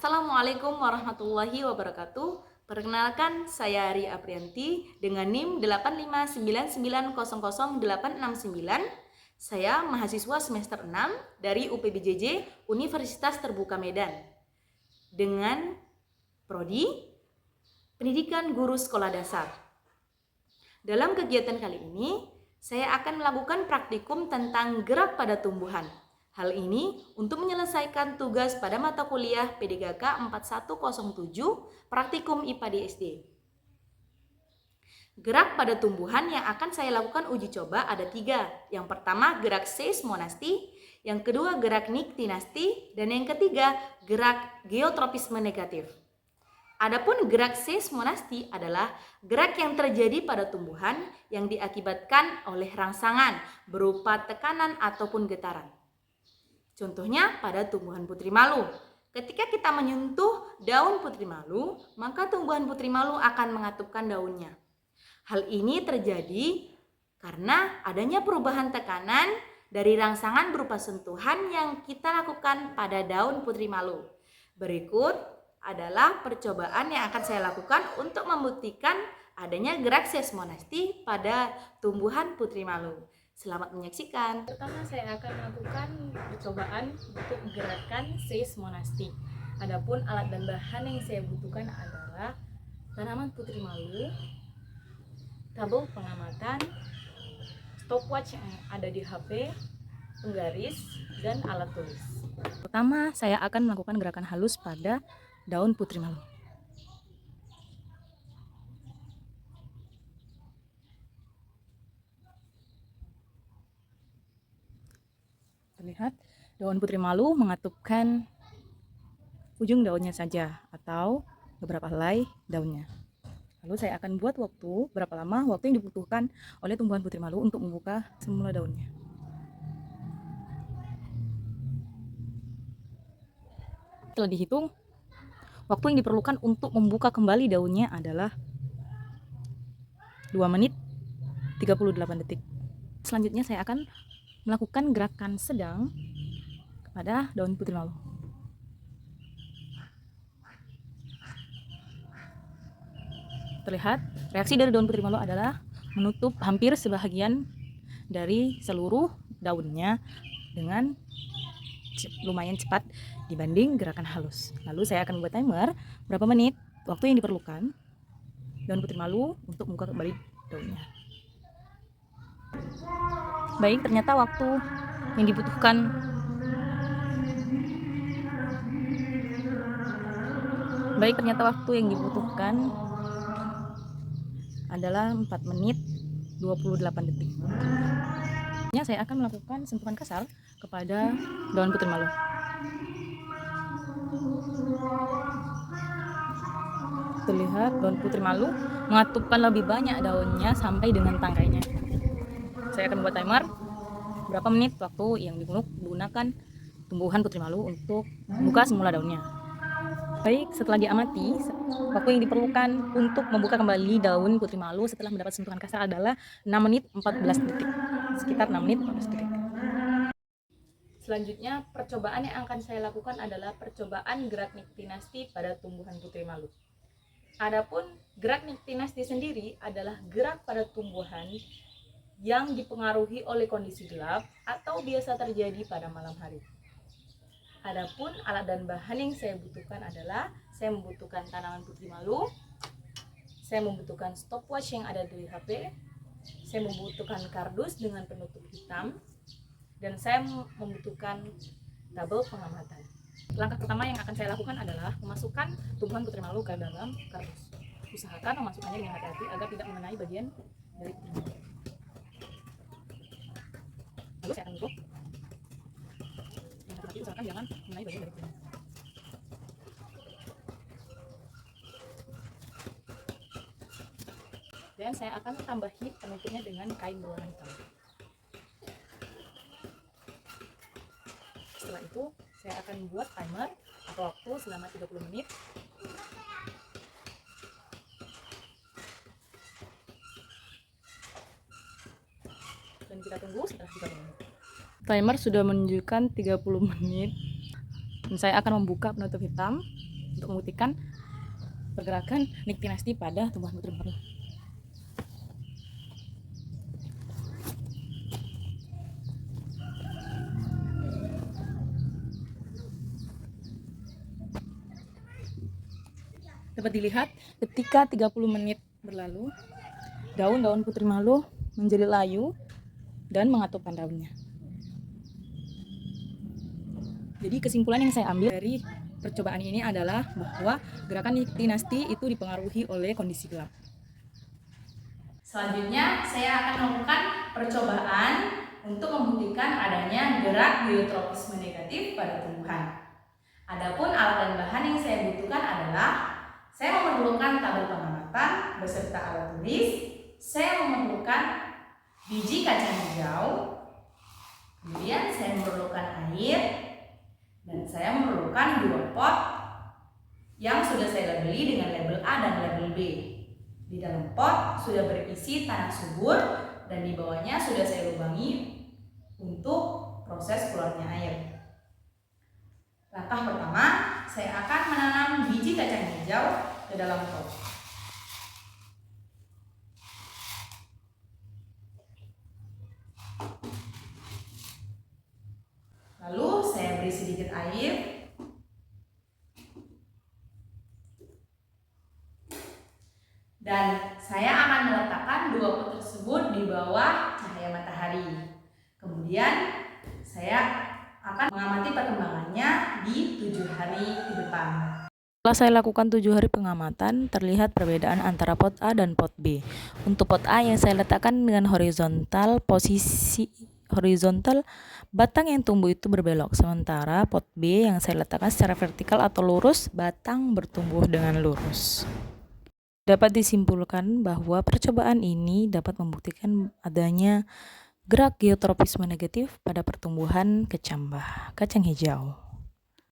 Assalamualaikum warahmatullahi wabarakatuh. Perkenalkan, saya Ari Aprianti dengan NIM 859900869. Saya mahasiswa semester 6 dari UPBJJ Universitas Terbuka Medan dengan prodi Pendidikan Guru Sekolah Dasar. Dalam kegiatan kali ini, saya akan melakukan praktikum tentang gerak pada tumbuhan. Hal ini untuk menyelesaikan tugas pada mata kuliah PDGK 4107 Praktikum IPA di SD. Gerak pada tumbuhan yang akan saya lakukan uji coba ada 3. Yang pertama gerak seismonasti, yang kedua gerak niktinasti, dan yang ketiga gerak geotropisme negatif. Adapun gerak seismonasti adalah gerak yang terjadi pada tumbuhan yang diakibatkan oleh rangsangan berupa tekanan ataupun getaran. Contohnya pada tumbuhan putri malu. Ketika kita menyentuh daun putri malu, maka tumbuhan putri malu akan mengatupkan daunnya. Hal ini terjadi karena adanya perubahan tekanan dari rangsangan berupa sentuhan yang kita lakukan pada daun putri malu. Berikut adalah percobaan yang akan saya lakukan untuk membuktikan adanya gerak seismonasti pada tumbuhan putri malu. Selamat menyaksikan. Pertama saya akan melakukan percobaan untuk gerakan seismonasti. Adapun alat dan bahan yang saya butuhkan adalah tanaman putri malu, tabel pengamatan, stopwatch yang ada di HP, penggaris, dan alat tulis. Pertama saya akan melakukan gerakan halus pada daun putri malu. Terlihat daun putri malu mengatupkan ujung daunnya saja atau beberapa helai daunnya. Lalu saya akan buat berapa lama waktu yang dibutuhkan oleh tumbuhan putri malu untuk membuka semula daunnya. Setelah dihitung, waktu yang diperlukan untuk membuka kembali daunnya adalah 2 menit 38 detik. Selanjutnya saya akan melakukan gerakan sedang kepada daun putri malu. Terlihat reaksi dari daun putri malu adalah menutup hampir sebahagian dari seluruh daunnya dengan lumayan cepat dibanding gerakan halus. Lalu saya akan membuat timer berapa menit waktu yang diperlukan daun putri malu untuk membuka kembali daunnya. Baik, ternyata waktu yang dibutuhkan adalah 4 menit 28 detik. Saya akan melakukan sentuhan kasar kepada daun putri malu. Terlihat daun putri malu mengatupkan lebih banyak daunnya sampai dengan tangkainya. Saya akan membuat timer berapa menit waktu yang digunakan tumbuhan putri malu untuk membuka semula daunnya. Baik, setelah diamati, waktu yang diperlukan untuk membuka kembali daun putri malu setelah mendapat sentuhan kasar adalah 6 menit 14 detik. Sekitar 6 menit 14 detik. Selanjutnya, percobaan yang akan saya lakukan adalah percobaan gerak niktinasti pada tumbuhan putri malu. Adapun gerak niktinasti sendiri adalah gerak pada tumbuhan yang dipengaruhi oleh kondisi gelap atau biasa terjadi pada malam hari. Adapun alat dan bahan yang saya butuhkan adalah saya membutuhkan tanaman putri malu, saya membutuhkan stopwatch yang ada di HP, saya membutuhkan kardus dengan penutup hitam, dan saya membutuhkan tabel pengamatan. Langkah pertama yang akan saya lakukan adalah memasukkan tumbuhan putri malu ke dalam kardus. Usahakan memasukkannya dengan hati-hati agar tidak mengenai bagian dari putri malu. Lalu saya akan tutup. Dengan hati-hati usahakan jangan mengenai bagian dari putri malu. Dan saya akan tambahi penutupnya dengan kain berwarna hitam. Setelah itu saya akan buat timer atau waktu selama 30 menit. Dan kita tunggu setelah 30 menit. Timer sudah menunjukkan 30 menit. Dan saya akan membuka penutup hitam untuk membuktikan pergerakan niktinasti pada tumbuhan putri malu. Dapat dilihat ketika 30 menit berlalu, daun-daun putri malu menjadi layu dan mengatupkan daunnya. Jadi kesimpulan yang saya ambil dari percobaan ini adalah bahwa gerakan niktinasti itu dipengaruhi oleh kondisi gelap. Selanjutnya, saya akan melakukan percobaan untuk membuktikan adanya gerak geotropisme negatif pada tumbuhan. Adapun alat dan bahan yang saya butuhkan adalah saya memerlukan tabel pengamatan beserta alat tulis, saya memerlukan biji kacang hijau, kemudian saya memerlukan air, dan saya memerlukan 2 pot yang sudah saya labeli dengan label A dan label B. Di dalam pot sudah berisi tanah subur dan di bawahnya sudah saya lubangi untuk proses keluarnya air. Langkah pertama, saya akan menanam biji kacang hijau ke dalam pot. Lalu saya beri sedikit air. Dan saya akan meletakkan 2 pot tersebut di bawah cahaya matahari. Kemudian saya akan mengamati perkembangannya di 7 hari ke depan. Setelah saya lakukan 7 hari pengamatan, terlihat perbedaan antara pot A dan pot B. Untuk pot A yang saya letakkan dengan horizontal, posisi horizontal, batang yang tumbuh itu berbelok. Sementara pot B yang saya letakkan secara vertikal atau lurus, batang bertumbuh dengan lurus. Dapat disimpulkan bahwa percobaan ini dapat membuktikan adanya gerak geotropisme negatif pada pertumbuhan kecambah kacang hijau.